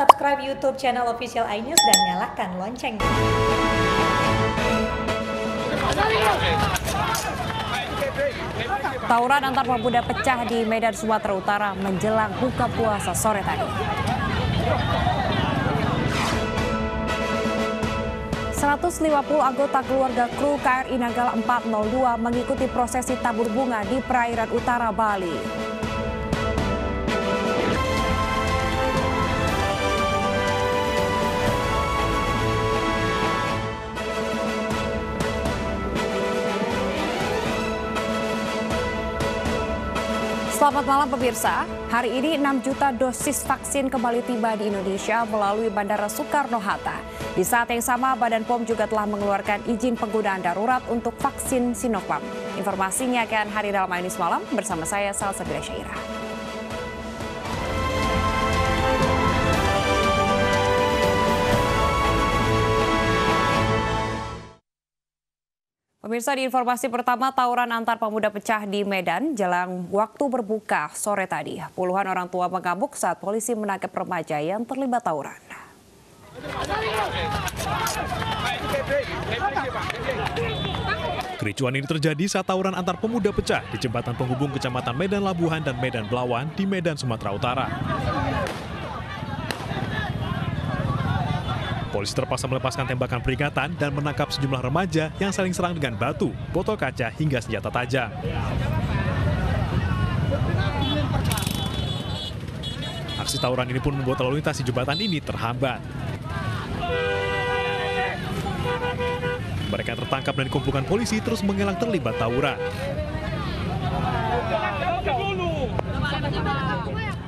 Subscribe YouTube channel Official iNews dan nyalakan loncengnya. Tawuran antar pemuda pecah di Medan, Sumatera Utara menjelang buka puasa sore tadi. 150 anggota keluarga kru KRI Nanggala 402 mengikuti prosesi tabur bunga di perairan utara Bali. Selamat malam pemirsa, hari ini 6 juta dosis vaksin kembali tiba di Indonesia melalui Bandara Soekarno-Hatta. Di saat yang sama, Badan POM juga telah mengeluarkan izin penggunaan darurat untuk vaksin Sinovac. Informasinya akan hadir dalam iNews Malam bersama saya Salsabila Syairah. Pemirsa, di informasi pertama, tawuran antar pemuda pecah di Medan jelang waktu berbuka sore tadi. Puluhan orang tua mengamuk saat polisi menangkap remaja yang terlibat tawuran. Kericuan ini terjadi saat tawuran antar pemuda pecah di jembatan penghubung Kecamatan Medan Labuhan dan Medan Belawan di Medan, Sumatera Utara. Polisi terpaksa melepaskan tembakan peringatan dan menangkap sejumlah remaja yang saling serang dengan batu, botol kaca, hingga senjata tajam. Aksi tawuran ini pun membuat lalu lintas di jembatan ini terhambat. Mereka tertangkap dan dikumpulkan polisi terus mengelak terlibat tawuran.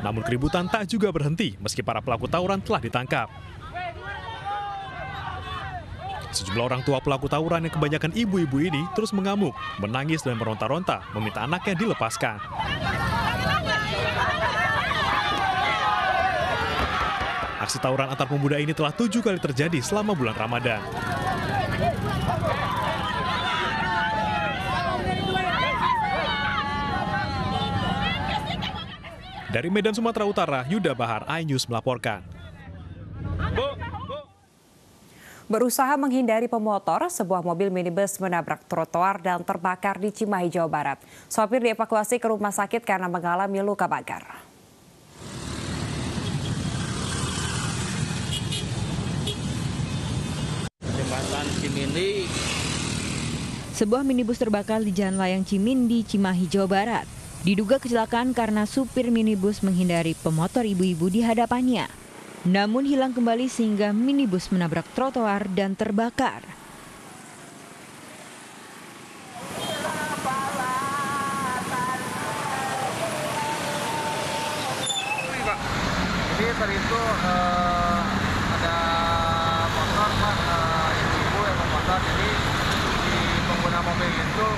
Namun keributan tak juga berhenti meski para pelaku tawuran telah ditangkap. Sejumlah orang tua pelaku tawuran yang kebanyakan ibu-ibu ini terus mengamuk, menangis dan meronta-ronta meminta anaknya dilepaskan. Aksi tawuran antar pemuda ini telah 7 kali terjadi selama bulan Ramadan. Dari Medan, Sumatera Utara, Yuda Bahar, iNews melaporkan. Berusaha menghindari pemotor, sebuah mobil minibus menabrak trotoar dan terbakar di Cimahi, Jawa Barat. Sopir dievakuasi ke rumah sakit karena mengalami luka bakar. Jembatan Cimindi. Sebuah minibus terbakar di Jalan Layang Cimindi, Cimahi, Jawa Barat. Diduga kecelakaan karena supir minibus menghindari pemotor ibu-ibu di hadapannya. Namun hilang kembali sehingga minibus menabrak trotoar dan terbakar. Jadi tadi itu ada motor, Pak, ibu-ibu yang memotor. Jadi si pengguna mobil itu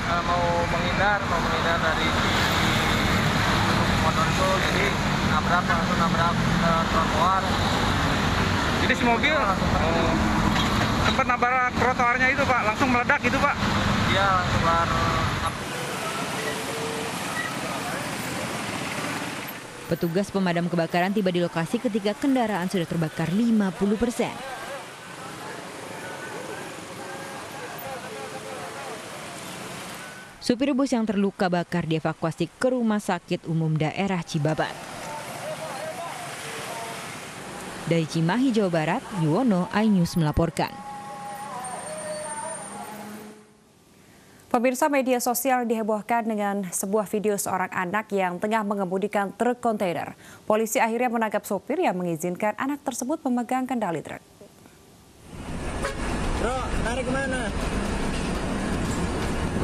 mau menghindar dari motor itu, jadi langsung nabrak trotoar. Jadi si mobil sempat nabrak trotoarnya itu, Pak, langsung meledak itu, Pak? Iya, langsung Petugas pemadam kebakaran tiba di lokasi ketika kendaraan sudah terbakar 50%. Supir bus yang terluka bakar dievakuasi ke Rumah Sakit Umum Daerah Cibabat. Dari Cimahi, Jawa Barat, Yuwono, iNews melaporkan. Pemirsa, media sosial dihebohkan dengan sebuah video seorang anak yang tengah mengemudikan truk kontainer. Polisi akhirnya menangkap sopir yang mengizinkan anak tersebut memegang kendali truk. Bro, narik kemana?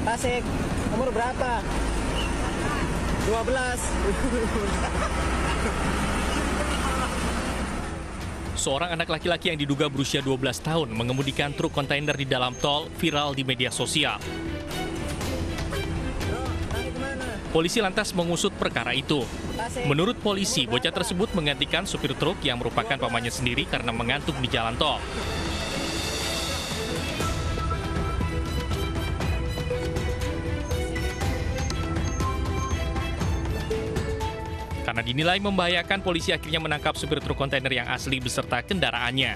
Tasik, umur berapa? 12. Seorang anak laki-laki yang diduga berusia 12 tahun mengemudikan truk kontainer di dalam tol viral di media sosial. Polisi lantas mengusut perkara itu. Menurut polisi, bocah tersebut menggantikan supir truk yang merupakan pamannya sendiri karena mengantuk di jalan tol. Karena Karena dinilai membahayakan, polisi akhirnya menangkap supir truk kontainer yang asli beserta kendaraannya.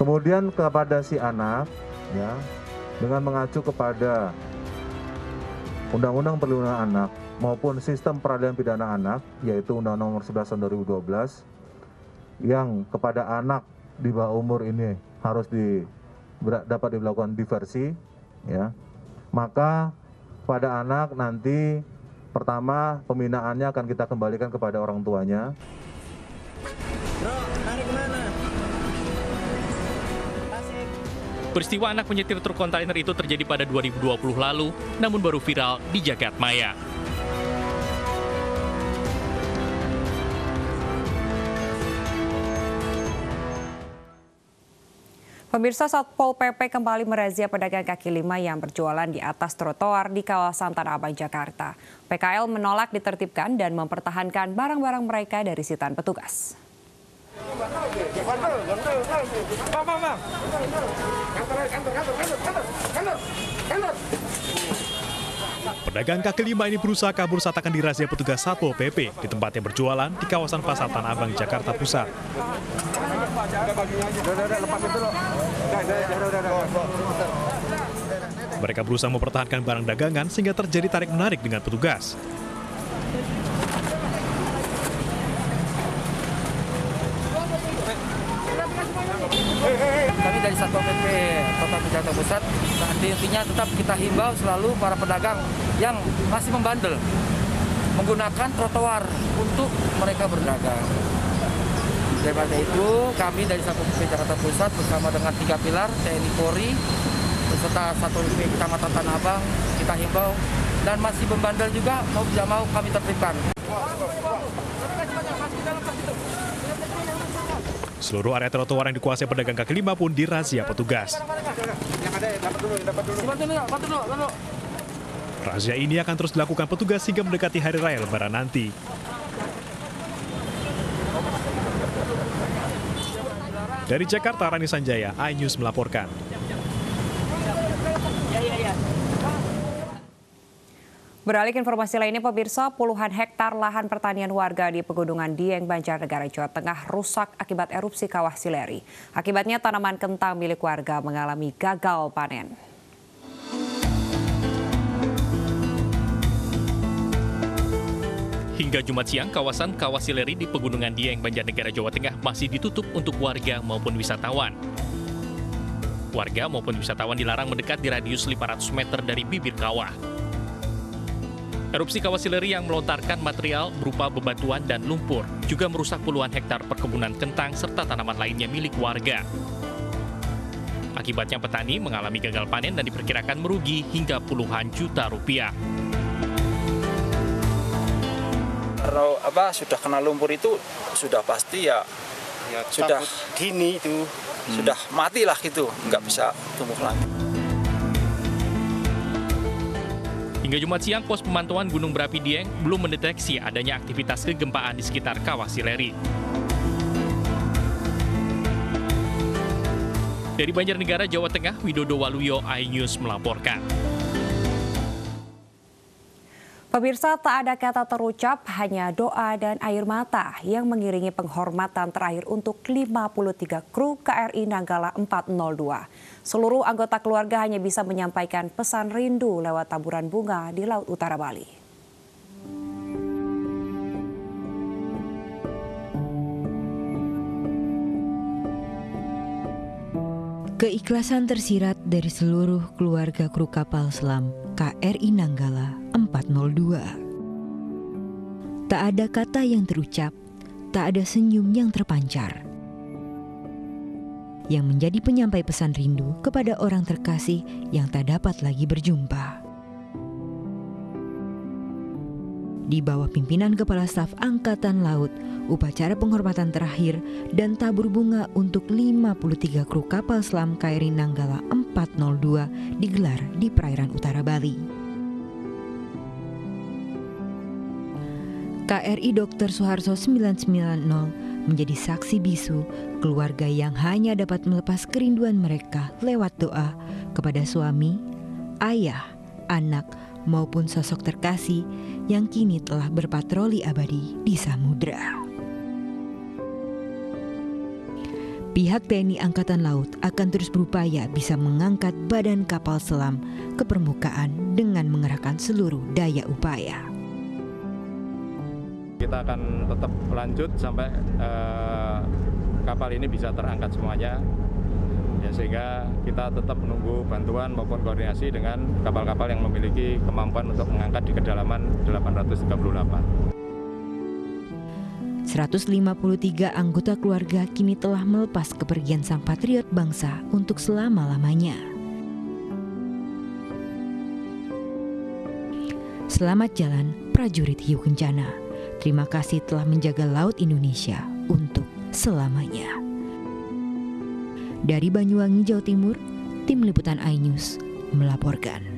Kemudian kepada si anak, ya, dengan mengacu kepada Undang-Undang Perlindungan Anak maupun Sistem Peradilan Pidana Anak, yaitu Undang-Undang Nomor 11 Tahun 2012, yang kepada anak di bawah umur ini harus dapat dilakukan diversi, ya, maka pada anak nanti pertama pembinaannya akan kita kembalikan kepada orang tuanya. Peristiwa anak menyetir truk kontainer itu terjadi pada 2020 lalu, namun baru viral di Jagadmaya. Pemirsa, Satpol PP kembali merazia pedagang kaki lima yang berjualan di atas trotoar di kawasan Tanah Abang, Jakarta. PKL menolak ditertibkan dan mempertahankan barang-barang mereka dari sitaan petugas. Pedagang kaki lima ini berusaha kabur saat akan dirazia petugas Satpol PP di tempatnya berjualan di kawasan Pasar Tanah Abang, Jakarta Pusat. Mereka berusaha mempertahankan barang dagangan sehingga terjadi tarik-menarik dengan petugas. Kami dari Satpol PP Kota Jakarta Pusat, intinya tetap kita himbau selalu para pedagang yang masih membandel menggunakan trotoar untuk mereka berdagang. Daripada itu, kami dari Satpol PP Jakarta Pusat bersama dengan 3 pilar TNI Polri beserta Satpol PP Kecamatan Tanah Abang, kita himbau dan masih membandel juga mau tidak mau kami tertibkan. Seluruh area trotoar yang dikuasai pedagang kaki lima pun dirazia petugas. Razia ini akan terus dilakukan petugas hingga mendekati Hari Raya Lebaran nanti. Dari Jakarta, Rani Sanjaya, iNews melaporkan. Beralih ke informasi lainnya, pemirsa, puluhan hektar lahan pertanian warga di Pegunungan Dieng, Banjarnegara, Jawa Tengah rusak akibat erupsi Kawah Sileri. Akibatnya tanaman kentang milik warga mengalami gagal panen. Hingga Jumat siang, kawasan Kawah Sileri di Pegunungan Dieng, Banjarnegara, Jawa Tengah masih ditutup untuk warga maupun wisatawan. Warga maupun wisatawan dilarang mendekat di radius 500 meter dari bibir kawah. Erupsi Kawah Sileri yang melontarkan material berupa bebatuan dan lumpur juga merusak puluhan hektar perkebunan kentang serta tanaman lainnya milik warga. Akibatnya petani mengalami gagal panen dan diperkirakan merugi hingga puluhan juta rupiah. Kalau sudah kena lumpur itu sudah pasti ya sudah dini itu sudah matilah gitu, nggak bisa tumbuh lagi. Hingga Jumat siang, pos pemantauan Gunung Berapi Dieng belum mendeteksi adanya aktivitas kegempaan di sekitar Kawah Sileri. Dari Banjarnegara, Jawa Tengah, Widodo Waluyo, iNews melaporkan. Pemirsa, tak ada kata terucap, hanya doa dan air mata yang mengiringi penghormatan terakhir untuk 53 kru KRI Nanggala 402. Seluruh anggota keluarga hanya bisa menyampaikan pesan rindu lewat taburan bunga di Laut Utara Bali. Keikhlasan tersirat dari seluruh keluarga kru kapal selam KRI Nanggala 402. Tak ada kata yang terucap, tak ada senyum yang terpancar. Yang menjadi penyampai pesan rindu kepada orang terkasih yang tak dapat lagi berjumpa. Di bawah pimpinan Kepala Staf Angkatan Laut, upacara penghormatan terakhir dan tabur bunga untuk 53 kru kapal selam KRI Nanggala 402 digelar di perairan utara Bali. KRI Dr. Suharto 990 menjadi saksi bisu keluarga yang hanya dapat melepas kerinduan mereka lewat doa kepada suami, ayah, anak, maupun sosok terkasih yang kini telah berpatroli abadi di samudera. Pihak TNI Angkatan Laut akan terus berupaya bisa mengangkat badan kapal selam ke permukaan dengan mengerahkan seluruh daya upaya. Kita akan tetap lanjut sampai kapal ini bisa terangkat semuanya. Ya, sehingga kita tetap menunggu bantuan maupun koordinasi dengan kapal-kapal yang memiliki kemampuan untuk mengangkat di kedalaman 838. 153 anggota keluarga kini telah melepas kepergian sang patriot bangsa untuk selama-lamanya. Selamat jalan prajurit hiu kencana. Terima kasih telah menjaga laut Indonesia untuk selamanya. Dari Banyuwangi, Jawa Timur, Tim Liputan iNews melaporkan.